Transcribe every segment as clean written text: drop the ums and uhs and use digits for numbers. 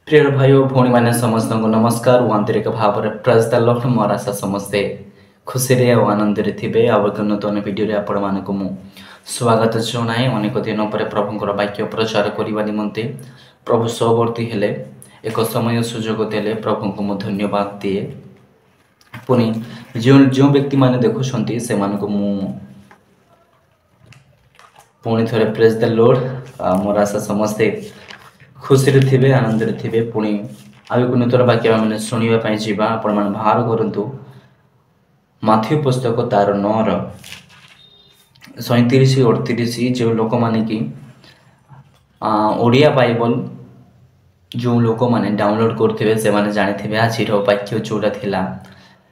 प्रिय भाई और भौणी मैंने समस्त को नमस्कार आंतरिक भाव में प्रेज द लॉर्ड मोर आशा समस्ते खुशी रे और आनंद रे थिबे आ नूतन वीडियो रे आपण मानक मु स्वागत जनाए अनेक दिन पर प्रभुंकर वाक्य प्रचार करने निमंते प्रभु सहवर्ती हेले एक समय सुजोग देले प्रभु को मु धन्यवाद दिए पुणी जो जो व्यक्ति माने देखुछंती से मानको मु पुणी थोड़े प्रेज द लॉर्ड मोर आशा समस्ते खुशी थे आनंद थे पुणी आगे को नूतन वाक्य मैंने शुणापी जावा आपण मैंने बाहर करूँ माथ्यू पुस्तक तार 9 37-38 जो लोक मैंने कि ओडिया बाइबल जो लोक मैंने डाउनलोड करुवे से मैंने जानी थे आज वाक्य जोटा थिला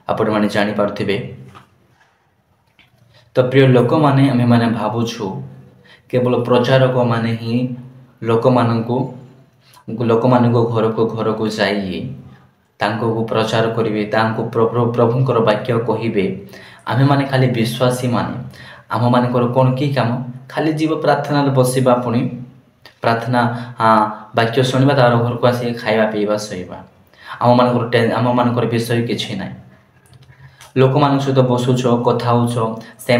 आपण मैंने जापारे। तो प्रिय लोक मैंने आम मैंने भावुँ केवल प्रचारक मैंने ही लोक घर को जाइए प्रचार करेंगे प्रभुंकर वाक्य कहे आम मैंने खाली विश्वासी माने आम मानकर कौन कि कम खाली जीव प्रार्थना बसवा पुणी प्रार्थना वाक्य शुणा तार घर को आसिक खावा पीवा शोवा आम मानकर विषय किसी ना लोक मान सहित बसुच कथा से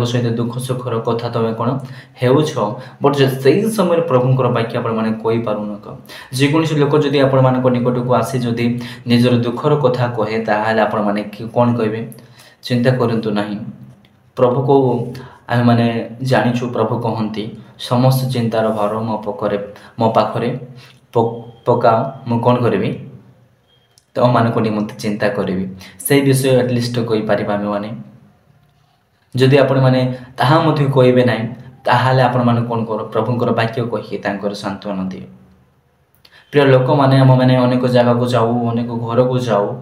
सहित दुख सुखर कथा तुम कौन हो बट से समय प्रभुंर वाक्य आपपारुन जेकोसी लोक जदि आपण निकट को आसी जदि निजर दुखर कथा कहे ताल आपण कौन कहे चिंता करूँ ना प्रभु को आम मैंने जाचु प्रभु कहती समस्त चिंतार भार मो पाखे पकाओ मु कौन करी तो मान निमंते चिंता करी से विषय एटलिस्ट कहीपर आम मैंने जदि आपण मैंने ताहा कहे ना ताहले आपण मैंने कौन कर प्रभुंर वाक्य कही सांत्वना दिए। प्रिय लोक मैंने आम मैंने अनेक जगह को जाऊ अनेक घर को जाऊ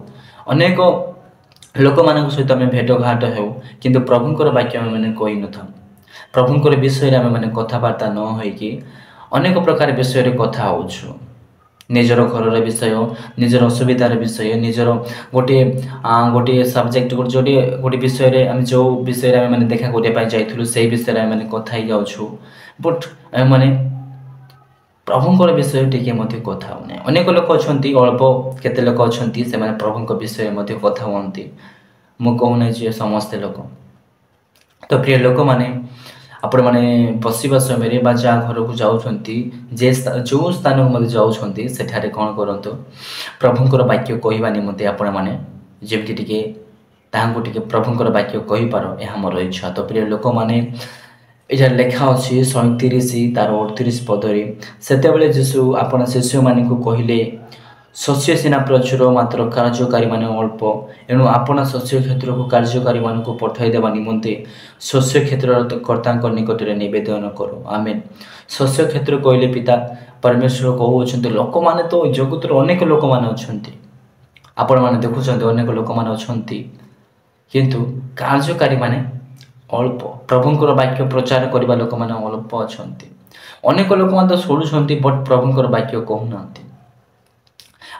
अनेक लोक मान सहित आम भेटघाट हो कि प्रभुंर वाक्य आम मैंने कही न था प्रभुंर विषय आम मैंने कथबार्ता न होइकी अनेक प्रकार विषय कथा हो निजर घर विषय निजर असुविधार विषय निजर गोटे गोटे सब्जेक्ट जो गोटे विषय आम जो विषय आम मैंने देखा करने जाइलु से विषय आम मैंने कथा ही जाऊँ बट आम मैंने प्रभुंर विषय टी कथा होना अनेक लोक अच्छा अल्प केते लोक अच्छा से प्रभु विषय कथा हमें मु कहूना जी समस्ते लोक। तो प्रिय लोक मैंने आपण मैंने बसवा समय जहाँ घर को जाऊँगी जो स्थान को जाऊँगी सेठारे कौन करूँ प्रभुंर वाक्य कहवा निमंते आपण मैंने जमी टे प्रभुंर वाक्य कहीपर यह मोर इच्छा। तो प्रिय लोक मैंने ये लेखा अच्छी 37 तार 38 पदरी से जीशु आपण शिष्य मान को कहले शस्य सीना प्रचुर मात्र कार्यकारी मान अल्प एणु आपण शस्य क्षेत्र को कार्यकारी मान को पठाईदेवा निमंते शस्य क्षेत्र कर्ता निकट में नवेदन करो आमेन। शस्य क्षेत्र कहले पिता परमेश्वर कहते लोक मैंने तो जगत अनेक लोक मैंने अच्छा आपण मैंने देखुं अनेक लोक मैंने अच्छा किंतु कार्यकारी माने अल्प प्रभुंर वाक्य प्रचार करने लोक मैंने अल्प अच्छा अनेक लोक मैंने शुणुंट बट प्रभुंर वाक्य कहूना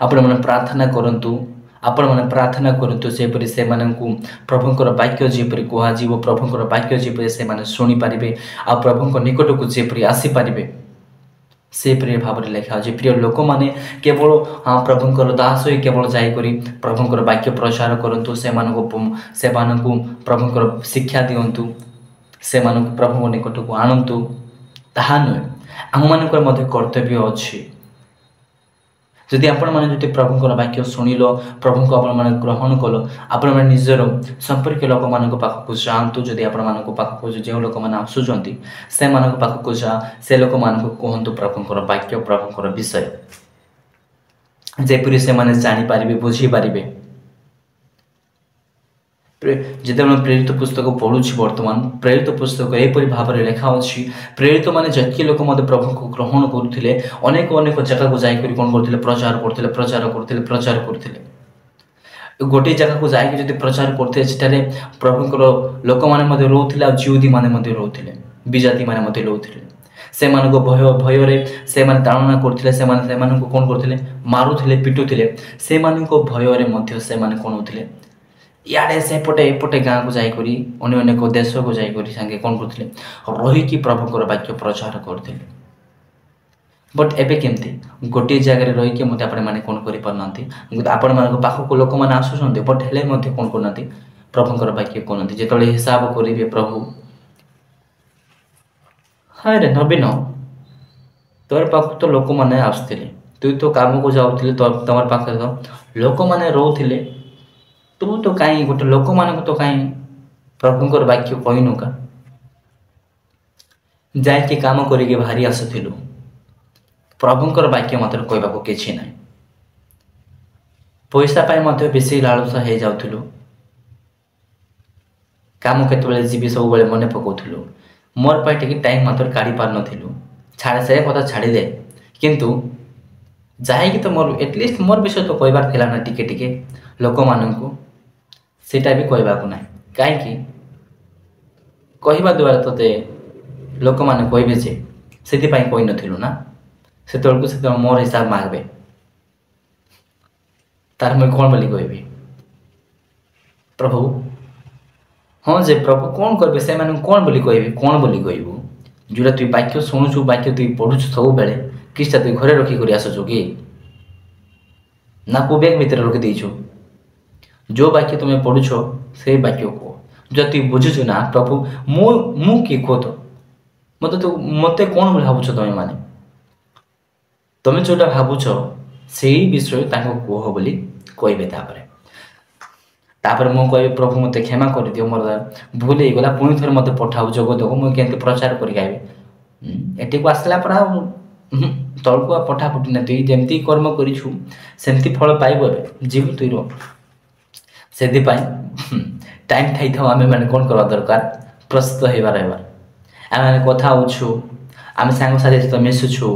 आपण मैंने प्रार्थना करंतु आपण मैंने प्रार्थना करंतु सेपरि से प्रभुंर वाक्य जेपरि कह प्रभुंर वाक्य जेपरि से शुणी पारे आ प्रभुंर निकट को जेपरि आसीपारे से प्रिय भाव में लिखा अच्छे। प्रिय लोक मैंने केवल प्रभुंर दास ही केवल जाकर प्रभुंर वाक्य प्रचार करूँ से प्रभुंर शिक्षा दिंतु से प्रभु निकट को आणतु ताहा नुहे आम मान कर्तव्य अच्छी जदि आपण मैंने प्रभुंर वाक्य शुणिल प्रभु को आपण मैंने ग्रहण कल आपण मैंने निजर संपर्क लोक मान पाखक जातु जदि आपण पाखक जो लोक मैंने आसुँच से पाखक जा से लोक मान कहतु प्रभुंर वाक्य प्रभुंर विषय जेपरी से जानीपारे बुझीपारे। जिते प्रेरित पुस्तक पढ़ुची बर्तमान प्रेरित पुस्तक यहपरी भाव में लिखा अच्छी प्रेरित माने जति लोक मत प्रभु को ग्रहण करुले अनेक अनेक जगह को जाकर कौन करते प्रचार करते गोटे जगह को जाकि प्रचार करते प्रभुंर लोक मैंने रोते जिउदी मैंने रोते विजाति मैंने रोते से भय भय से ताड़ना करते कौन करते मारुले पिटुले से भय से कौन होते इे सेपटे एपटे गाँव को जाकर अनेक देश को जाकर सांगे कौन करते रहीकि प्रभुंर वाक्य प्रचार करते बट एबे केमती गोटे जगह रहीकि मत आपने कौन कर आपण मान पाखक लोक मैंने आसुँच बट हेले कौन करना प्रभुंर वाक्य कहते जो हिसाब करेंगे प्रभु हाँ रे नवीन तोर पाख तो लोक मैंने आसुले तु तो काम को जाऊे तुम पाखे तो लोक मैंने रोले तू तो कहीं गोटे लोक मान तो कहीं प्रभुंर वाक्य कहनु का जाकि काम करके बाहरी आसुलु प्रभुंर वाक्य मत कहवाक कि ना पैसा पाई बेसी लालसा हो जाऊलु काम केतबेले जीवी सब बेले मन पकाउलु मोर पाई टिके टाइम मात्र काढ़ी पार नथिलु छाड़ से कथा छाड़ीदे किंतु जाए तो मोर एटलिस्ट मोर विषय तो कहबार थिला ना टिके टिके लोक माननकु सेटा भी कहबाक ना कहीं कहवा द्वारा तोते लोक मैंने कहबे जे से कही नथिलु ना से मोर हिसाब मागबे तार मुझे कौन बोली कहबी प्रभु हाँ जे प्रभु कौन करबे से माने कौन बोली कहबी कौन बोली कहबू जोटा तुई वाक्य शुणुचु वाक्य तुई पढ़ुचु सब बेले किसटा तुई घरे रखिक आसुचु कि ना को बैग भितर रखी देचु जो वाक्य तुम्हें पढ़ुछ से वाक्य कह जो तुई बुझुचु ना प्रभु मु किए कह तो मत तो मत कौन बोली भावुच तुम्हें माने तुम्हें जोटा भावुच से विषय कह बोली कहबे तापर मु कह प्रभु मत क्षमा कर दियो मोर भूल हो गला पुणी थे मत पठाऊ जगत को मुझे प्रचार करके को आसला पर तलक पठा पटी ना तुई जमती कर्म करूँ सेमती फल पाइब जीव तुई से टाइम थी था आम मैंने कौन करवा दरकार प्रस्तुत होगा रहा आम कथा होचु आम सांगसाथी सहित मिशुछु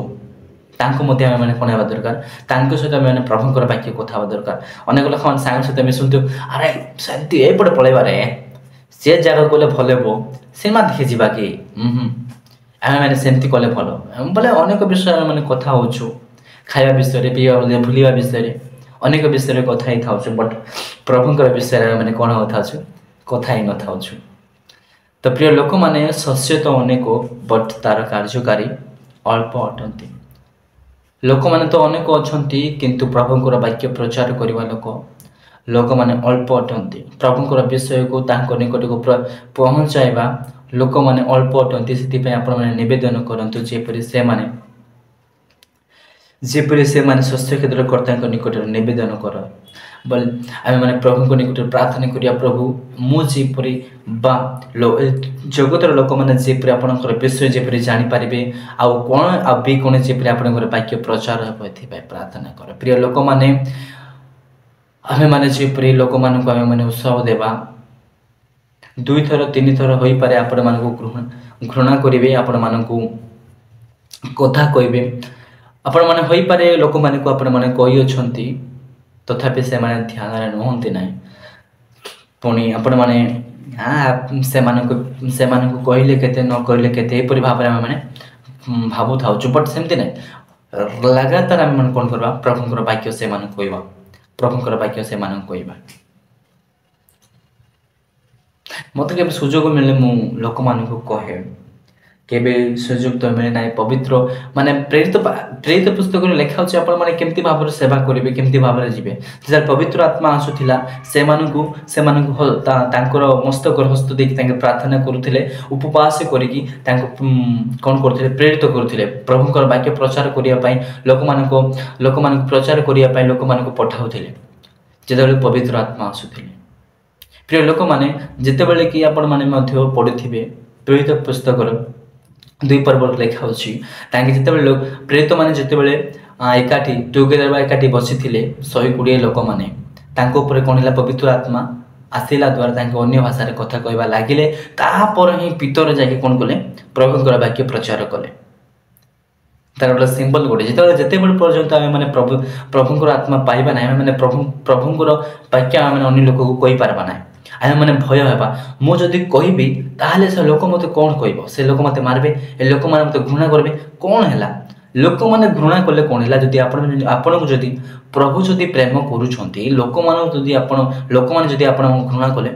मैंने कौन हवा दरकार सहित मैंने प्रभुंर वाक्य कथा दरकार अनेक लोक मैंने सांग सहित मिशुंतु अरे सेमती एपटे पलैबारे से जगह गले भल हे सिनेमा देखी जावा कि आम मैंने सेमती कले भल बोले अनेक विषय मैंने कथा होचु खाଇବା विषय पीवा भूलिया विषय अनेक विषय कथा ही था बट प्रभुंर विषय मैंने कौन होता कथा ही न था तो प्रिय लोक मैंने सचेत अनेक बट तार कार्यकारी अल्प अटंती लोक मैंने तो अनेक अच्छा किंतु प्रभुंर वाक्य प्रचार करने लोक मैंने अल्प अटंती प्रभुंर विषय को निकट को पहुँचाइबा लोक मैंने अल्प अटंती से आपण नवेदन करूँ जेपरी से माने स्वस्थ क्षेत्र कर्ता निकट नवेदन कर बोले आम मैंने प्रभु निकट प्रार्थना करिया प्रभु मुझीपरी बा जगतर लोक मैंने जेपरी आपणकर विषय जेपरी जानीपारे आउ कौन आबी कौन जेपरी आपणकर वाक्य प्रचार हे प्रार्थना कर प्रिय लोक मैंने आम मैंने जेपरी लोक मानक आम मैंने उत्साह देवा 2 थर 3 थर हो पारे आपण मानक घृणा करेंगे आपण मानक कथा कहबे आपण मैंने हो पारे लोक मानक आपण मैंने कही अच्छा तथापि से माने ध्यान नुहति ना पुणी आपण मैंने हाँ से कहले केते न कहले केते एपरी भाव में मैंने भावु था बट सेमती ना लगातार आम मैंने कौन करवा प्रभुंर वाक्य से कहवा प्रभुंर वाक्य से कहवा मत के सुजोग मिले मु लोक मानक कहे केबे सुजोग तो मिले ना पवित्र माने प्रेरित पुस्तक लिखा होची आपण माने केमती भाव में सेवा करेंगे केमती भाव में जीवे जब पवित्र आत्मा आसुला से मस्तक हस्त देकी प्रार्थना करुले उपवास करी कौन करते प्रेरित करुले प्रभुंर वाक्य प्रचार करने लोक मान प्रचार करने लोक मान पठाऊले जो पवित्र आत्मा आसुले प्रिय लोक मैंने जितेबले कि आपण मैंने पढ़ी प्रेरित पुस्तक 2 पर्व लिखा जिते लोग प्रेरित मैंने जितेबले एकाठी टुगेदर एकाठी बसी 120 लोक मैंने कौन है पवित्र आत्मा आसला द्वारा अन्य भाषा कथा कहवा लगिले तापर ही पितर जाके कौन कले प्रभुंर वाक्य प्रचार कले तार गोटे सिंबल गोटे जिते पर्यंत आम मैंने प्रभुंर आत्मा पाइबा ना मैंने प्रभुंर वाक्य आम अन्य लोक को कही पारबा ना आम मैंने भय होगा मुझे कहबी ताहले से लोक मत कौन कह से लोक मत मारबे ए लोक मैंने मत घृणा करबे कौन है लोक मैंने घृणा कले कौन है जदि आपन को जदि प्रभु जदि प्रेम करुँच लोक मैंने घृणा कले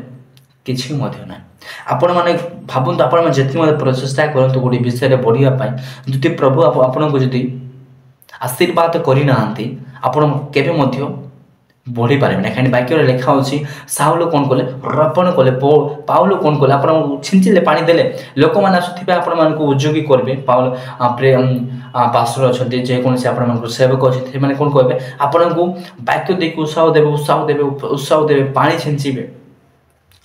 किसी ना आपण मैंने भावतु आप जिते प्रचेषा करूँ गोटे विषय बढ़ापी जदि प्रभु आपन को जदि आशीर्वाद करना आपण केबे मध्य बढ़ी पारे ना कहीं वाक्य लेखा होची साउल कौन कले रोपण कले पाउल कौन कले आप छिंचिले पानी देले लोक मैंने आसुवे आपण मान उद्योगी करेंगे पाउल पास्टर अच्छा जेकोसी आप सेवक अच्छे मैंने कौन कहे आपण को वाक्य देख उत्साह देवे पानी छिंचे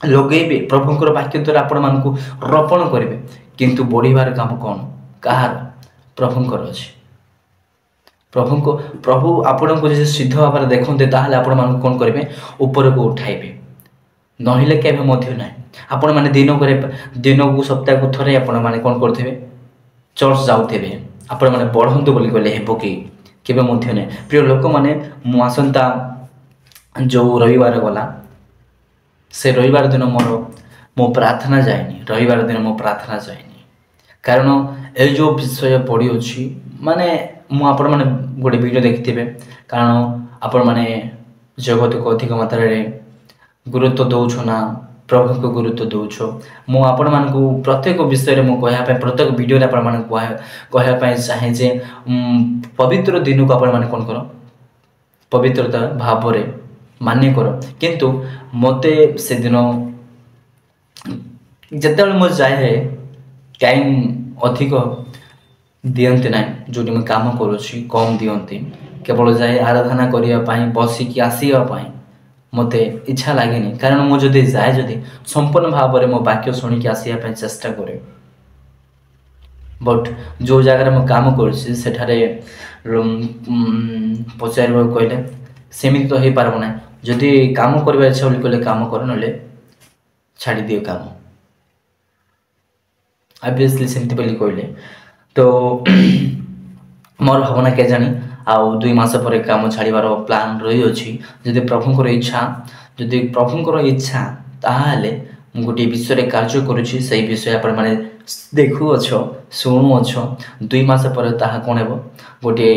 लगे प्रभुंर वाक्य द्वारा आपण मान रोपण करेंगे किंतु बढ़िबार काम कौन कहार प्रभुंर अच्छे प्रभु आपण को जैसे सिद्ध भाव में देखते ताहले आपण मान कौन करेंगे ऊपर को उठाइबे नहिले केबे मध्य ना आपण माने दिन को सप्ताह को थरे आपण माने कौन करथिबे चर्च जाउथिबे आपण माने बढ़ंतु बोली कहले हेबो कि केबे मध्य ना प्रिय लोक माने मु आसंता जो रविवार गला से रविवार दिन मोर मो प्रार्थना जाएनी रविवार दिन मो प्रार्थना जाएनी कारण ए जो विषय पड़ी अछि माने मु आपण माने गोटे वीडियो देखिथिबे कारण आपण माने जगत को अधिक मात्रा रे गुरुत्व दउछो ना प्रभु को गुरुत्व दउछो मु आपण मान को प्रत्येक विषय रे मु कहया पे प्रत्येक वीडियो रे आपण मान कहया पे चाहे जे पवित्र दिन को आपण मान कोन करो पवित्रता भाव रे मान्य करो किंतु मते से दिन जतल मु जाए टाइम अधिक दियंती ना जो मैं काम करुँची कम दियंती केवल जाए आराधना करने बसिकी आसवाई मत इच्छा लगे कारण मुझे जाए जदि संपूर्ण भाव में मो वाक्य शुणिकी आसवाई चेष्टा करे बट जो जगार मैं काम करुँचे पचार कहले सेमती तो हो पारना जदि काम कर इच्छा कहले काम कर ना छाड़ी दियो काम ऑब्वियसली सेमती बोली कहले तो मोर भावना के जानी आउ 2 मास पर काम छाड़बार प्लान रही अच्छी जदि प्रभुंर इच्छा जदि प्रभुंर इच्छा ताहले मु गोटे विषय कार्य करुँची से विषय आपण माने देखु अच्छ शुणु अच्छ 2 मास पर ताहा कौन हेबो गोटे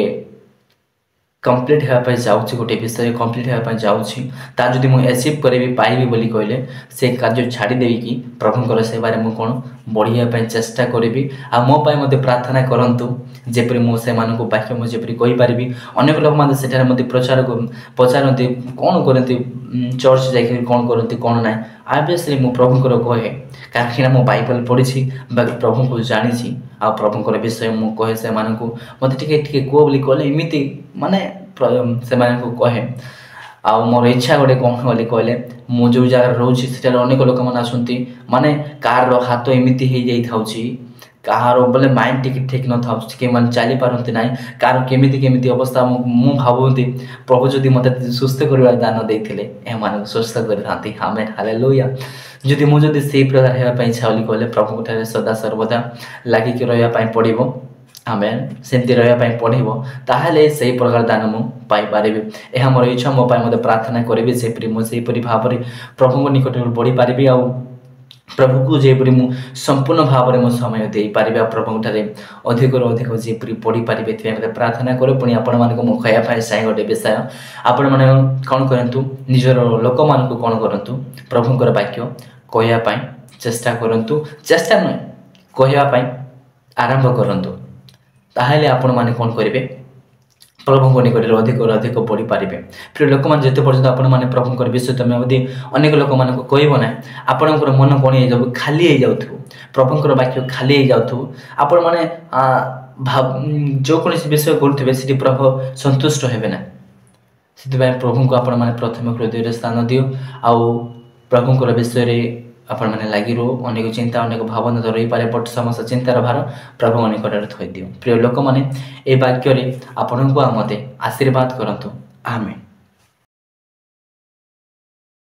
कंप्लीट होगापी जाऊँगी गोटे विषय कंप्लीट होगापी जाऊँगी ता जदि मुझे एचिव करेबी पाइबी बोली कहले से कार्य छाड़देवी कि प्रभुंर सेवार मुझे कौन बढ़िया चेष्टा करी आ मो पाई मते प्रार्थना करंतु जेपरि मो से मानक वाक्य मुझे जेपरि कहि पारिबी अनेक लोक माने सेठार मते प्रचार पचारती कौन करती चर्च जाइक कौन करती कौन ना ऑब्वियसली मु प्रभुंर कहे कारण मो बाइबल पढ़ी प्रभु को जानी आ प्रभुंर विषय मु कहे से मानक मत टिके कह बोली कहले एमती माने से कहे आ मोर इच्छा गोटे कौन बोली कहले मु जो जगह रोची सेठार अनेक लोक मैंने आसती माने कार हाथ एमती हो जाई कहार बोले माइंड टिके ठीक न था मैंने चली पारती ना कार केमी अवस्था मु भावती प्रभु जदि मत सुस्थ कर दान देते एम सुस्थ कर आमेन हालेलुया जदि मुझे से प्रकार होगापी इच्छा बोली कहले प्रभु ठारे सदा सर्वदा लगिक रही पड़ो आमेन सेमती रही पढ़ो ताहले से प्रकार दान मु पाइपारि यह मोर इच्छा मो मत प्रार्थना करी से भाव में प्रभु निकट बढ़ी पारि आ प्रभु को जेपरी मु संपूर्ण भाव में मो समय दे पारि प्रभु ठारे अधिक अधिक जेपरी पढ़ी पारि मत प्रार्थना करो पुणी आपण मानक मु कहवाई चाहे गोटे विषय आपण मैंने कौन करूँ निजर लोक मान कौन करूँ प्रभुंर वाक्य कहवाई चेष्टा करूँ चेष्टा नुहे कहवाई आरंभ करूँ ताहले आपण माने कौन करेंगे प्रभु निकट अधिक अधिक बढ़ी पारे प्रिय लोक मैंने जिते पर्यटन आपण मैंने प्रभुंर विषय तुम यदि अनेक लोक मान कह ना आपणकर मन कौन हो खाली हो जाऊ प्रभुंर वाक्य खाली हो जाऊ आपण मैंने भाव जो कौन विषय करुवे से प्रभु संतुष्ट हेबे ना से प्रभु को आपण मैंने प्रथम हृदय स्थान दियो आउ प्रभुंर विषय आपण मैंने लगी रो अनेक चिंता अनेक भावना तो रही पारे बट समस्त चिंतार भार प्रभु निकट थई दियो प्रिय लोक मैंने ए वाक्य आपण को मते आशीर्वाद करंतु आमेन।